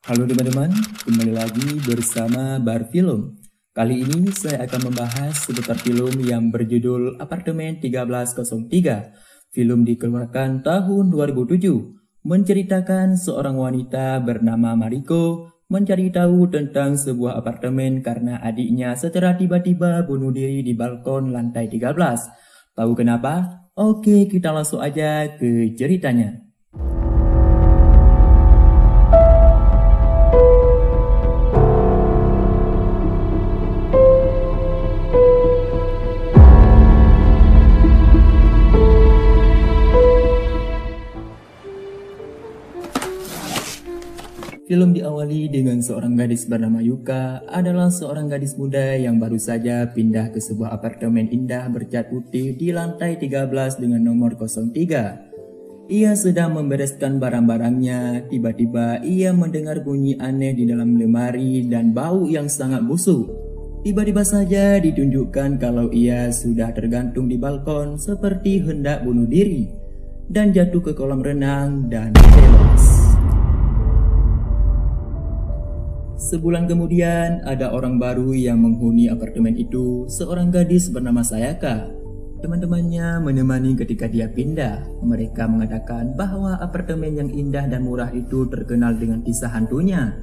Halo teman-teman, kembali lagi bersama Bar Film. Kali ini saya akan membahas seputar film yang berjudul Apartemen 1303. Film dikeluarkan tahun 2007, menceritakan seorang wanita bernama Mariko mencari tahu tentang sebuah apartemen karena adiknya secara tiba-tiba bunuh diri di balkon lantai 13. Tahu kenapa? Oke, kita langsung aja ke ceritanya. Film diawali dengan seorang gadis bernama Yuka adalah seorang gadis muda yang baru saja pindah ke sebuah apartemen indah bercat putih di lantai 13 dengan nomor 03. Ia sedang membereskan barang-barangnya, tiba-tiba ia mendengar bunyi aneh di dalam lemari dan bau yang sangat busuk. Tiba-tiba saja ditunjukkan kalau ia sudah tergantung di balkon seperti hendak bunuh diri dan jatuh ke kolam renang dan tewas. Sebulan kemudian, ada orang baru yang menghuni apartemen itu, seorang gadis bernama Sayaka. Teman-temannya menemani ketika dia pindah. Mereka mengatakan bahwa apartemen yang indah dan murah itu terkenal dengan kisah hantunya.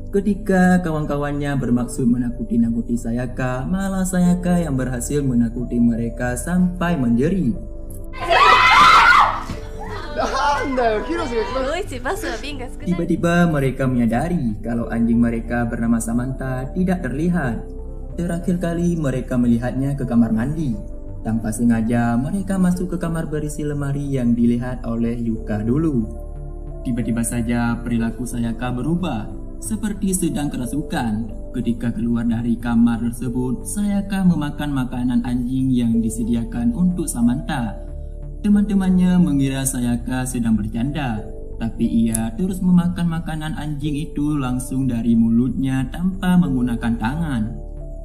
Ketika kawan-kawannya bermaksud menakuti Sayaka, malah Sayaka yang berhasil menakuti mereka sampai menjerit. Tiba-tiba mereka menyadari kalau anjing mereka bernama Samantha tidak terlihat. Terakhir kali mereka melihatnya ke kamar mandi. Tanpa sengaja mereka masuk ke kamar berisi lemari yang dilihat oleh Yuka dulu. Tiba-tiba saja perilaku Sayaka berubah, seperti sedang kerasukan. Ketika keluar dari kamar tersebut, Sayaka memakan makanan anjing yang disediakan untuk Samantha. Teman-temannya mengira Sayaka sedang bercanda, tapi ia terus memakan makanan anjing itu langsung dari mulutnya tanpa menggunakan tangan.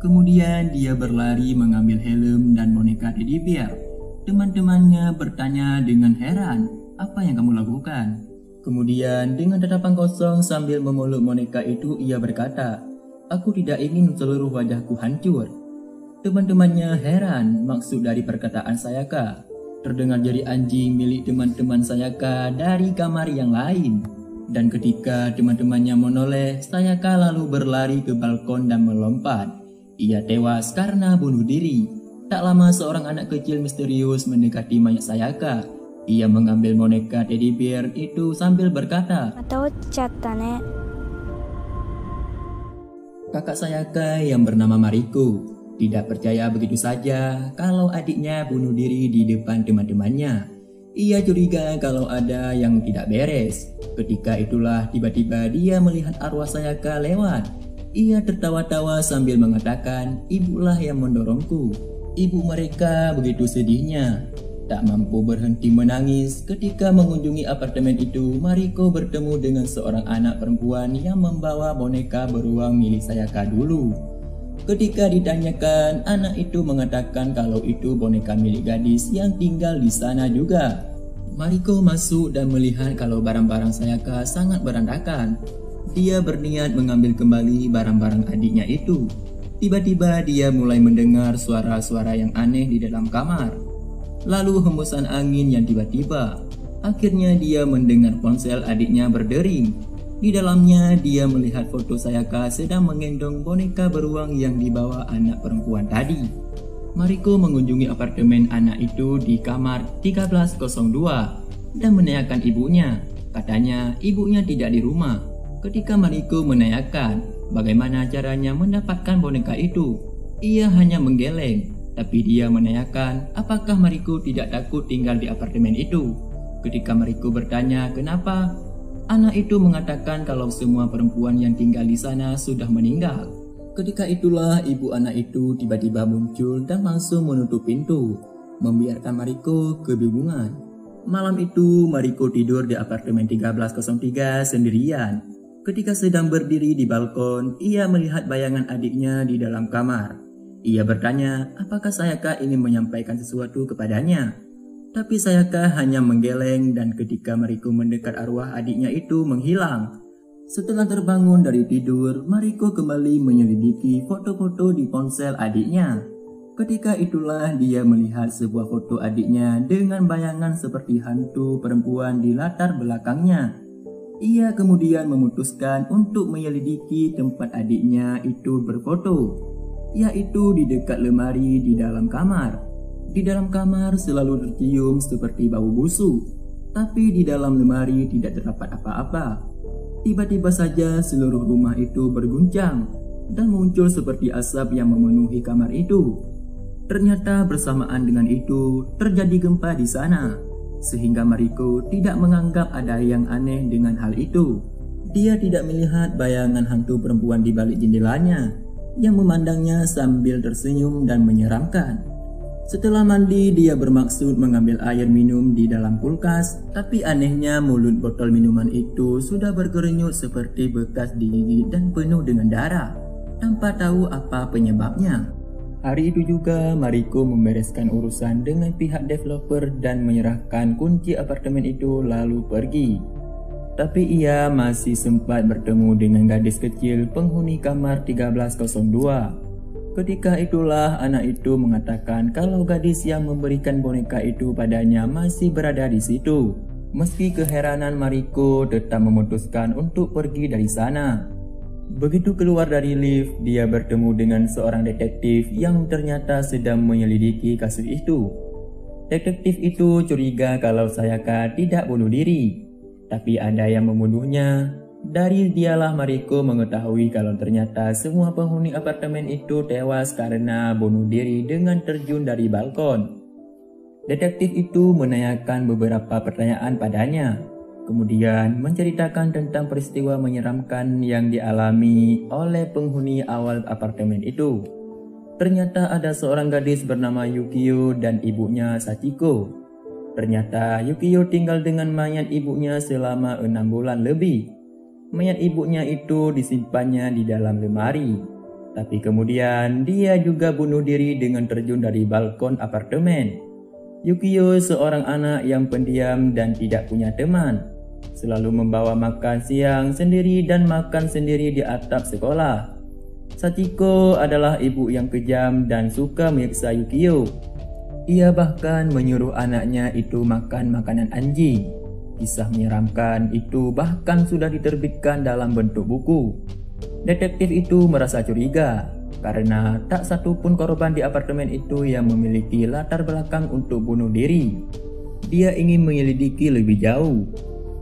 Kemudian dia berlari mengambil helm dan boneka teddy bear. Teman-temannya bertanya dengan heran, "Apa yang kamu lakukan?" Kemudian dengan tatapan kosong sambil memeluk boneka itu ia berkata, "Aku tidak ingin seluruh wajahku hancur." Teman-temannya heran maksud dari perkataan Sayaka. Terdengar jeri anjing milik teman-teman Sayaka dari kamar yang lain. Dan ketika teman-temannya menoleh, Sayaka lalu berlari ke balkon dan melompat. Ia tewas karena bunuh diri. Tak lama seorang anak kecil misterius mendekati mayat Sayaka. Ia mengambil boneka teddy bear itu sambil berkata, kakak Sayaka yang bernama Mariko tidak percaya begitu saja kalau adiknya bunuh diri di depan teman-temannya. Ia curiga kalau ada yang tidak beres. Ketika itulah tiba-tiba dia melihat arwah Sayaka lewat. Ia tertawa-tawa sambil mengatakan, "Ibulah yang mendorongku." Ibu mereka begitu sedihnya, tak mampu berhenti menangis. Ketika mengunjungi apartemen itu, Mariko bertemu dengan seorang anak perempuan yang membawa boneka beruang milik Sayaka dulu. Ketika ditanyakan, anak itu mengatakan kalau itu boneka milik gadis yang tinggal di sana juga. Mariko masuk dan melihat kalau barang-barang Sayaka sangat berantakan. Dia berniat mengambil kembali barang-barang adiknya itu. Tiba-tiba dia mulai mendengar suara-suara yang aneh di dalam kamar. Lalu hembusan angin yang tiba-tiba. Akhirnya dia mendengar ponsel adiknya berdering. Di dalamnya dia melihat foto Sayaka sedang menggendong boneka beruang yang dibawa anak perempuan tadi. Mariko mengunjungi apartemen anak itu di kamar 1302 dan menanyakan ibunya. Katanya ibunya tidak di rumah. Ketika Mariko menanyakan bagaimana caranya mendapatkan boneka itu, ia hanya menggeleng. Tapi dia menanyakan apakah Mariko tidak takut tinggal di apartemen itu. Ketika Mariko bertanya kenapa, anak itu mengatakan kalau semua perempuan yang tinggal di sana sudah meninggal. Ketika itulah ibu anak itu tiba-tiba muncul dan langsung menutup pintu, membiarkan Mariko kebingungan. Malam itu Mariko tidur di apartemen 1303 sendirian. Ketika sedang berdiri di balkon, ia melihat bayangan adiknya di dalam kamar. Ia bertanya apakah Sayaka ingin menyampaikan sesuatu kepadanya. Tapi Sayaka hanya menggeleng dan ketika Mariko mendekat arwah adiknya itu menghilang. Setelah terbangun dari tidur, Mariko kembali menyelidiki foto-foto di ponsel adiknya. Ketika itulah dia melihat sebuah foto adiknya dengan bayangan seperti hantu perempuan di latar belakangnya. Ia kemudian memutuskan untuk menyelidiki tempat adiknya itu berfoto, yaitu di dekat lemari di dalam kamar. Di dalam kamar selalu tercium seperti bau busuk, tapi di dalam lemari tidak terdapat apa-apa. Tiba-tiba saja seluruh rumah itu berguncang dan muncul seperti asap yang memenuhi kamar itu. Ternyata bersamaan dengan itu terjadi gempa di sana, sehingga Mariko tidak menganggap ada yang aneh dengan hal itu. Dia tidak melihat bayangan hantu perempuan di balik jendelanya yang memandangnya sambil tersenyum dan menyeramkan. Setelah mandi, dia bermaksud mengambil air minum di dalam kulkas, tapi anehnya mulut botol minuman itu sudah berkerenyut seperti bekas digigit dan penuh dengan darah, tanpa tahu apa penyebabnya. Hari itu juga Mariko membereskan urusan dengan pihak developer dan menyerahkan kunci apartemen itu lalu pergi. Tapi ia masih sempat bertemu dengan gadis kecil penghuni kamar 1302. Ketika itulah anak itu mengatakan kalau gadis yang memberikan boneka itu padanya masih berada di situ. Meski keheranan, Mariko tetap memutuskan untuk pergi dari sana. Begitu keluar dari lift, dia bertemu dengan seorang detektif yang ternyata sedang menyelidiki kasus itu. Detektif itu curiga kalau Sayaka tidak bunuh diri, tapi ada yang membunuhnya. Dari dialah Mariko mengetahui kalau ternyata semua penghuni apartemen itu tewas karena bunuh diri dengan terjun dari balkon. Detektif itu menanyakan beberapa pertanyaan padanya, kemudian menceritakan tentang peristiwa menyeramkan yang dialami oleh penghuni awal apartemen itu. Ternyata ada seorang gadis bernama Yukio dan ibunya Sachiko. Ternyata Yukio tinggal dengan mayat ibunya selama 6 bulan lebih. Mayat ibunya itu disimpannya di dalam lemari. Tapi kemudian dia juga bunuh diri dengan terjun dari balkon apartemen. Yukio seorang anak yang pendiam dan tidak punya teman. Selalu membawa makan siang sendiri dan makan sendiri di atap sekolah. Sachiko adalah ibu yang kejam dan suka menyiksa Yukio. Ia bahkan menyuruh anaknya itu makan makanan anjing. Kisah menyeramkan itu bahkan sudah diterbitkan dalam bentuk buku. Detektif itu merasa curiga karena tak satu pun korban di apartemen itu yang memiliki latar belakang untuk bunuh diri. Dia ingin menyelidiki lebih jauh.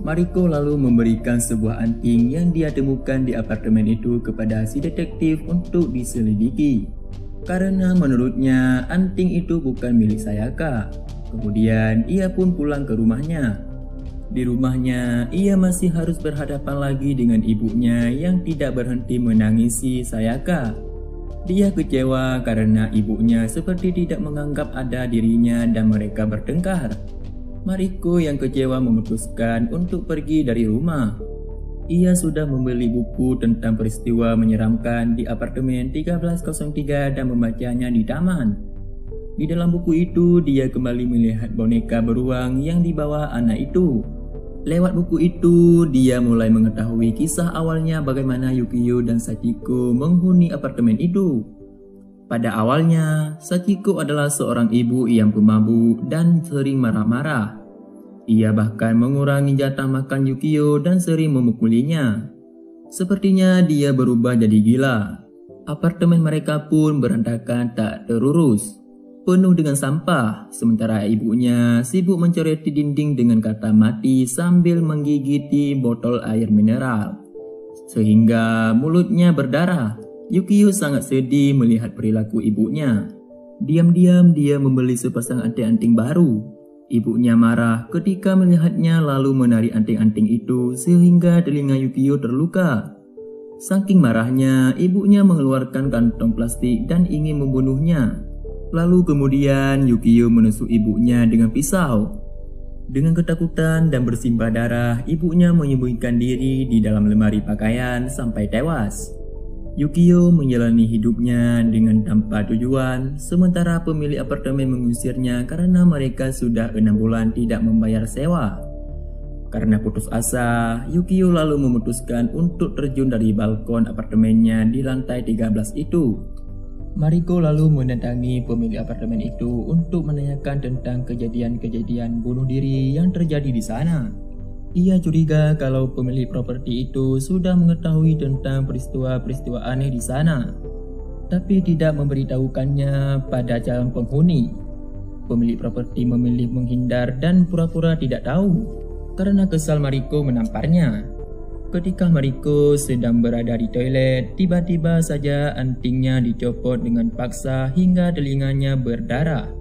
Mariko lalu memberikan sebuah anting yang dia temukan di apartemen itu kepada si detektif untuk diselidiki. Karena menurutnya anting itu bukan milik Sayaka. Kemudian ia pun pulang ke rumahnya. Di rumahnya, ia masih harus berhadapan lagi dengan ibunya yang tidak berhenti menangisi Sayaka. Dia kecewa karena ibunya seperti tidak menganggap ada dirinya dan mereka bertengkar. Mariko yang kecewa memutuskan untuk pergi dari rumah. Ia sudah membeli buku tentang peristiwa menyeramkan di apartemen 1303 dan membacanya di taman. Di dalam buku itu, dia kembali melihat boneka beruang yang dibawa anak itu. Lewat buku itu, dia mulai mengetahui kisah awalnya bagaimana Yukio dan Sachiko menghuni apartemen itu. Pada awalnya, Sachiko adalah seorang ibu yang pemabuk dan sering marah-marah. Ia bahkan mengurangi jatah makan Yukio dan sering memukulinya. Sepertinya dia berubah jadi gila. Apartemen mereka pun berantakan tak terurus, penuh dengan sampah, sementara ibunya sibuk mencoreti dinding dengan kata mati sambil menggigiti botol air mineral, sehingga mulutnya berdarah. Yukio sangat sedih melihat perilaku ibunya. Diam-diam dia membeli sepasang anting-anting baru. Ibunya marah ketika melihatnya lalu menarik anting-anting itu sehingga telinga Yukio terluka. Saking marahnya, ibunya mengeluarkan kantong plastik dan ingin membunuhnya. Lalu kemudian Yukio menusuk ibunya dengan pisau. Dengan ketakutan dan bersimbah darah, ibunya menyembunyikan diri di dalam lemari pakaian sampai tewas. Yukio menjalani hidupnya dengan tanpa tujuan, sementara pemilik apartemen mengusirnya karena mereka sudah 6 bulan tidak membayar sewa. Karena putus asa, Yukio lalu memutuskan untuk terjun dari balkon apartemennya di lantai 13 itu. Mariko lalu mendatangi pemilik apartemen itu untuk menanyakan tentang kejadian-kejadian bunuh diri yang terjadi di sana. Ia curiga kalau pemilik properti itu sudah mengetahui tentang peristiwa-peristiwa aneh di sana, tapi tidak memberitahukannya pada calon penghuni. Pemilik properti memilih menghindar dan pura-pura tidak tahu karena kesal Mariko menamparnya. Ketika Mariko sedang berada di toilet, tiba-tiba saja antingnya dicopot dengan paksa hingga telinganya berdarah.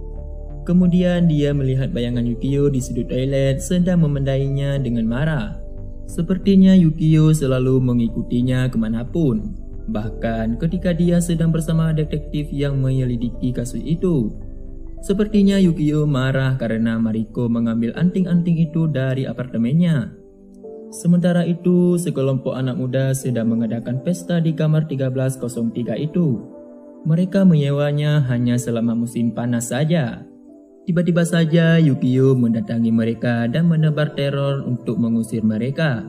Kemudian dia melihat bayangan Yukio di sudut toilet sedang memandainya dengan marah. Sepertinya Yukio selalu mengikutinya kemanapun, bahkan ketika dia sedang bersama detektif yang menyelidiki kasus itu. Sepertinya Yukio marah karena Mariko mengambil anting-anting itu dari apartemennya. Sementara itu, sekelompok anak muda sedang mengadakan pesta di kamar 1303 itu. Mereka menyewanya hanya selama musim panas saja. Tiba-tiba saja Yukio mendatangi mereka dan menebar teror untuk mengusir mereka.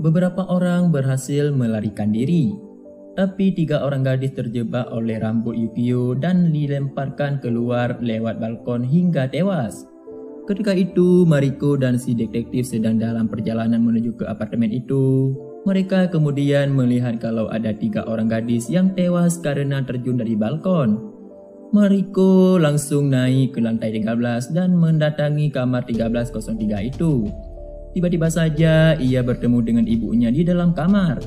Beberapa orang berhasil melarikan diri, tapi 3 orang gadis terjebak oleh rambut Yukio dan dilemparkan keluar lewat balkon hingga tewas. Ketika itu Mariko dan si detektif sedang dalam perjalanan menuju ke apartemen itu. Mereka kemudian melihat kalau ada 3 orang gadis yang tewas karena terjun dari balkon. Mariko langsung naik ke lantai 13 dan mendatangi kamar 1303 itu. Tiba-tiba saja ia bertemu dengan ibunya di dalam kamar.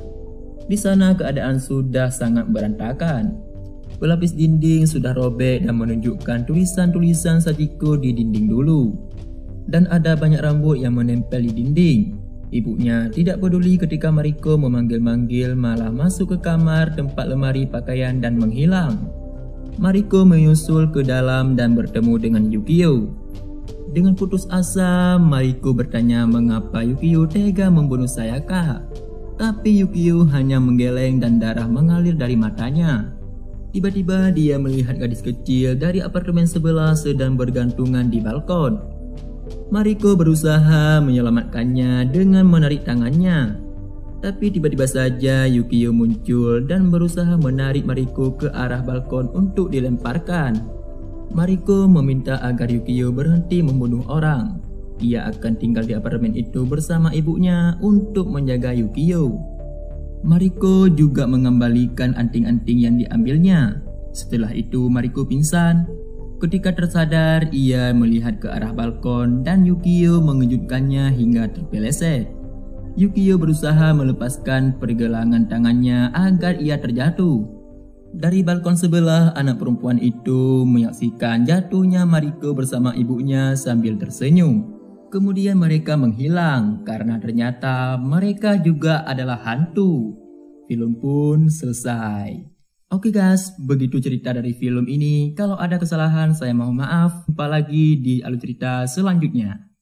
Di sana keadaan sudah sangat berantakan. Pelapis dinding sudah robek dan menunjukkan tulisan-tulisan Sachiko di dinding dulu. Dan ada banyak rambut yang menempel di dinding. Ibunya tidak peduli ketika Mariko memanggil-manggil, malah masuk ke kamar tempat lemari pakaian dan menghilang. Mariko menyusul ke dalam dan bertemu dengan Yukio. Dengan putus asa, Mariko bertanya mengapa Yukio tega membunuh Sayaka. Tapi Yukio hanya menggeleng dan darah mengalir dari matanya. Tiba-tiba dia melihat gadis kecil dari apartemen sebelah sedang bergantungan di balkon. Mariko berusaha menyelamatkannya dengan menarik tangannya. Tapi tiba-tiba saja Yukio muncul dan berusaha menarik Mariko ke arah balkon untuk dilemparkan. Mariko meminta agar Yukio berhenti membunuh orang. Ia akan tinggal di apartemen itu bersama ibunya untuk menjaga Yukio. Mariko juga mengembalikan anting-anting yang diambilnya. Setelah itu Mariko pingsan. Ketika tersadar, ia melihat ke arah balkon dan Yukio mengejutkannya hingga terpeleset. Yukio berusaha melepaskan pergelangan tangannya agar ia terjatuh. Dari balkon sebelah, anak perempuan itu menyaksikan jatuhnya Mariko bersama ibunya sambil tersenyum. Kemudian mereka menghilang karena ternyata mereka juga adalah hantu. Film pun selesai. Oke guys, begitu cerita dari film ini. Kalau ada kesalahan saya mohon maaf. Jumpa lagi di alur cerita selanjutnya.